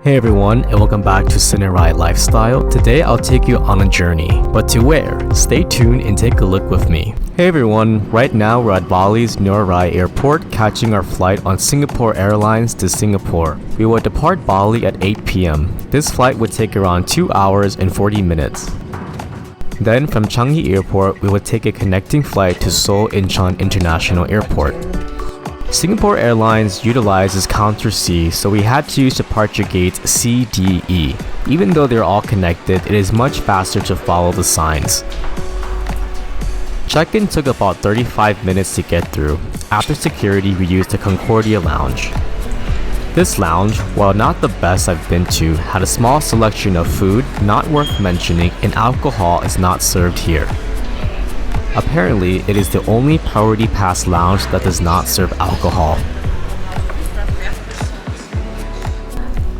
Hey everyone, and welcome back to Cinerai Lifestyle. Today I'll take you on a journey, but to where? Stay tuned and take a look with me. Hey everyone, right now we're at Bali's Ngurah airport catching our flight on Singapore Airlines to Singapore. We will depart Bali at 8 p.m. This flight would take around 2 hours and 40 minutes. Then from Changi airport, we would take a connecting flight to Seoul Incheon International Airport. Singapore Airlines utilizes counter C, so we had to use departure gates C, D, E. Even though they're all connected, it is much faster to follow the signs. Check-in took about 35 minutes to get through. After security, we used the Concordia Lounge. This lounge, while not the best I've been to, had a small selection of food, not worth mentioning, and alcohol is not served here. Apparently, it is the only Priority Pass lounge that does not serve alcohol.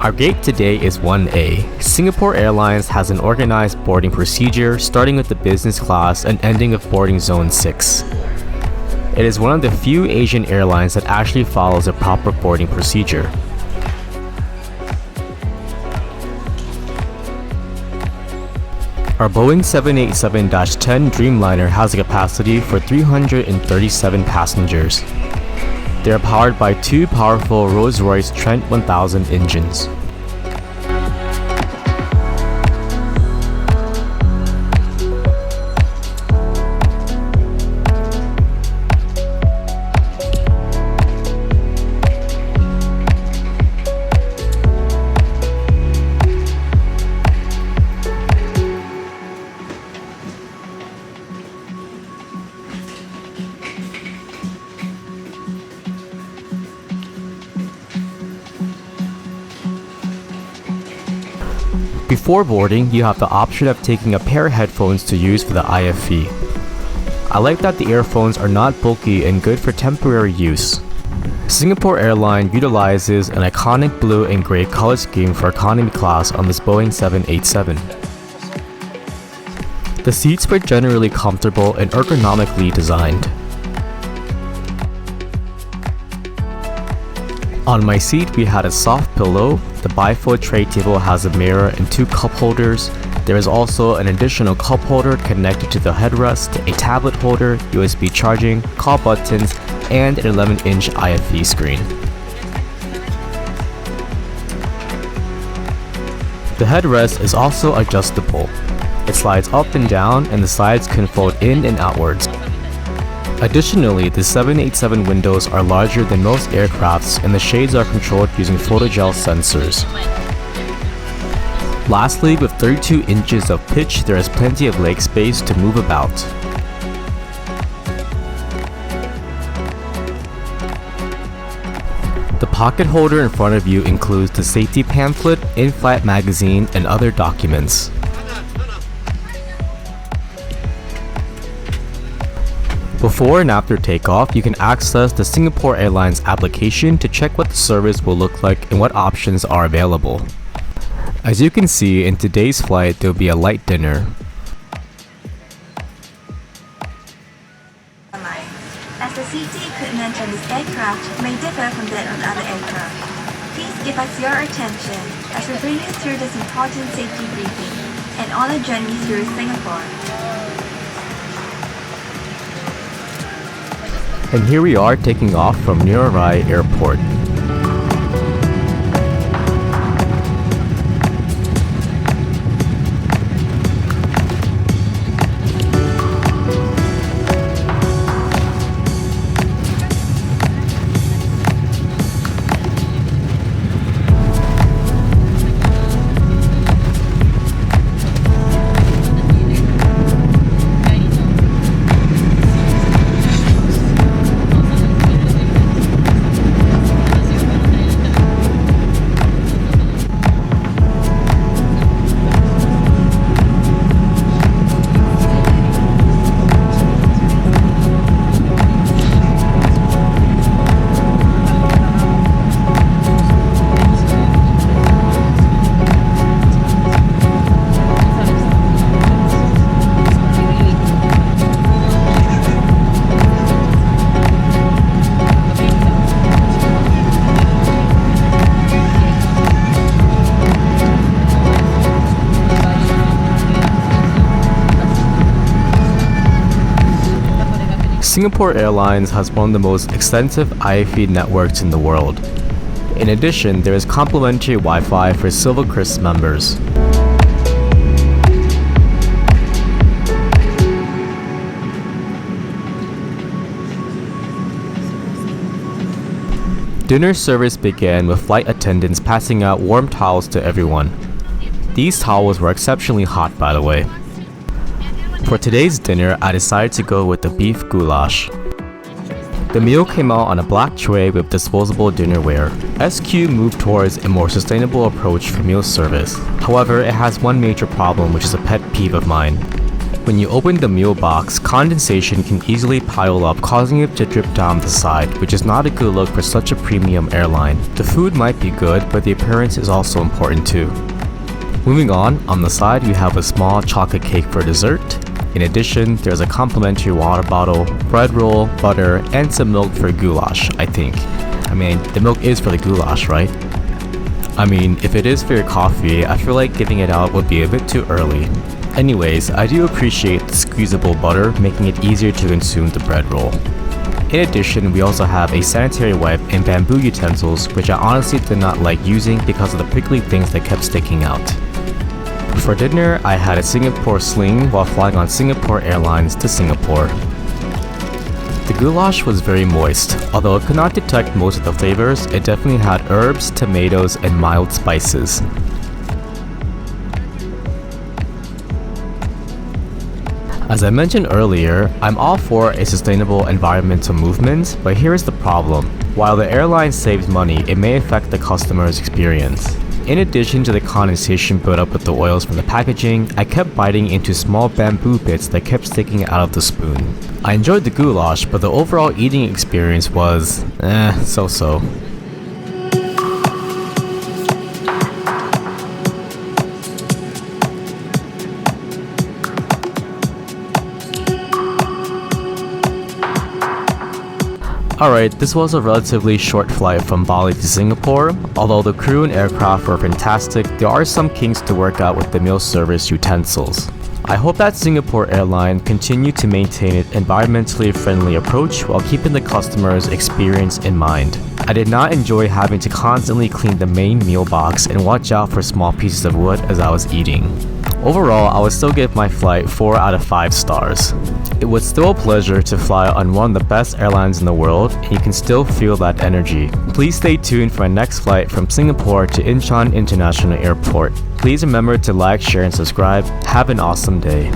Our gate today is 1A. Singapore Airlines has an organized boarding procedure starting with the business class and ending with boarding zone 6. It is one of the few Asian airlines that actually follows a proper boarding procedure. Our Boeing 787-10 Dreamliner has a capacity for 337 passengers. They are powered by two powerful Rolls-Royce Trent 1000 engines. Before boarding, you have the option of taking a pair of headphones to use for the IFE. I like that the earphones are not bulky and good for temporary use. Singapore Airlines utilizes an iconic blue and gray color scheme for economy class on this Boeing 787. The seats were generally comfortable and ergonomically designed. On my seat, we had a soft pillow. The bifold tray table has a mirror and two cup holders. There is also an additional cup holder connected to the headrest, a tablet holder, USB charging, call buttons, and an 11-inch IFE screen. The headrest is also adjustable. It slides up and down, and the sides can fold in and outwards. Additionally, the 787 windows are larger than most aircrafts and the shades are controlled using photogel sensors. Lastly, with 32 inches of pitch, there is plenty of leg space to move about. The pocket holder in front of you includes the safety pamphlet, in-flight magazine, and other documents. Before and after takeoff, you can access the Singapore Airlines application to check what the service will look like and what options are available. As you can see, in today's flight, there will be a light dinner. As the safety equipment on this aircraft may differ from that on other aircraft, please give us your attention as we bring you through this important safety briefing and on a journey through Singapore. And here we are taking off from Ngurah Airport. Singapore Airlines has one of the most extensive IFE networks in the world. In addition, there is complimentary Wi-Fi for Silvercrest members. Dinner service began with flight attendants passing out warm towels to everyone. These towels were exceptionally hot, by the way. For today's dinner, I decided to go with the beef goulash. The meal came out on a black tray with disposable dinnerware. SQ moved towards a more sustainable approach for meal service. However, it has one major problem, which is a pet peeve of mine. When you open the meal box, condensation can easily pile up, causing it to drip down the side, which is not a good look for such a premium airline. The food might be good, but the appearance is also important too. Moving on the side we have a small chocolate cake for dessert. In addition, there's a complimentary water bottle, bread roll, butter, and some milk for goulash, I think. I mean, the milk is for the goulash, right? I mean, if it is for your coffee, I feel like giving it out would be a bit too early. Anyways, I do appreciate the squeezable butter, making it easier to consume the bread roll. In addition, we also have a sanitary wipe and bamboo utensils, which I honestly did not like using because of the prickly things that kept sticking out. For dinner, I had a Singapore sling while flying on Singapore Airlines to Singapore. The goulash was very moist. Although it could not detect most of the flavors, it definitely had herbs, tomatoes, and mild spices. As I mentioned earlier, I'm all for a sustainable environmental movement, but here is the problem. While the airline saves money, it may affect the customer's experience. In addition to the condensation built up with the oils from the packaging, I kept biting into small bamboo bits that kept sticking out of the spoon. I enjoyed the goulash, but the overall eating experience was so-so. Alright, this was a relatively short flight from Bali to Singapore. Although the crew and aircraft were fantastic, there are some kinks to work out with the meal service utensils. I hope that Singapore Airlines continue to maintain an environmentally friendly approach while keeping the customer's experience in mind. I did not enjoy having to constantly clean the main meal box and watch out for small pieces of wood as I was eating. Overall, I would still give my flight 4 out of 5 stars. It was still a pleasure to fly on one of the best airlines in the world, and you can still feel that energy. Please stay tuned for my next flight from Singapore to Incheon International Airport. Please remember to like, share, and subscribe. Have an awesome day.